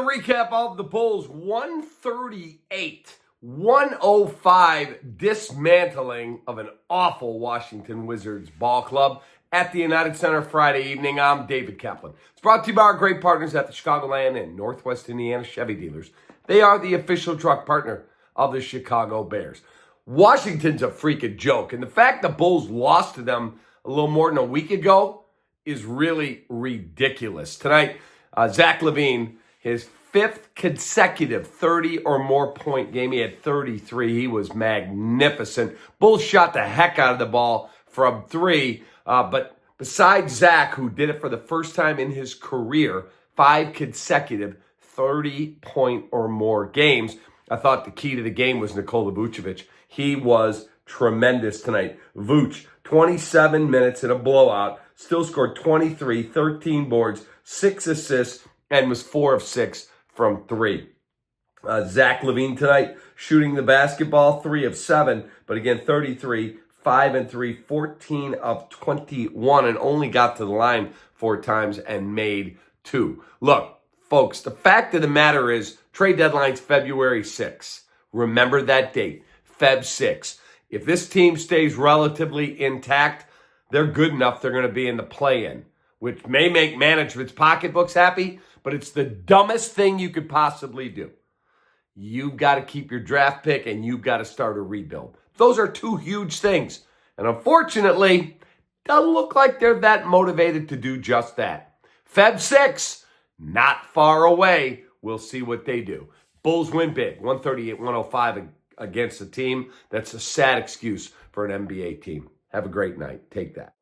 recap of the Bulls 138-105 dismantling of an awful Washington Wizards ball club at the United Center Friday evening. I'm David Kaplan. It's brought to you by our great partners at the Chicagoland and Northwest Indiana Chevy dealers. They are the official truck partner of the Chicago Bears. Washington's a freaking joke, and the fact the Bulls lost to them a little more than a week ago is really ridiculous. Tonight, Zach LaVine, his fifth consecutive 30 or more point game. He had 33. He was magnificent. Bulls shot the heck out of the ball from three. But besides Zach, who did it for the first time in his career, 5 consecutive 30-point or more games, I thought the key to the game was Nikola Vucevic. He was tremendous tonight. Vuce, 27 minutes in a blowout, still scored 23, 13 boards, 6 assists, and was 4 of 6 from 3. Zach LaVine tonight shooting the basketball, 3 of 7, but again, 33, 5 and 3, 14 of 21, and only got to the line 4 times and made 2. Look, folks, the fact of the matter is trade deadline's February 6th. Remember that date, Feb 6. If this team stays relatively intact, they're good enough they're going to be in the play-in, which may make management's pocketbooks happy, but it's the dumbest thing you could possibly do. You've got to keep your draft pick, and you've got to start a rebuild. Those are 2 huge things. And unfortunately, doesn't look like they're that motivated to do just that. Feb 6, not far away. We'll see what they do. Bulls win big, 138-105 against a team that's a sad excuse for an NBA team. Have a great night. Take that.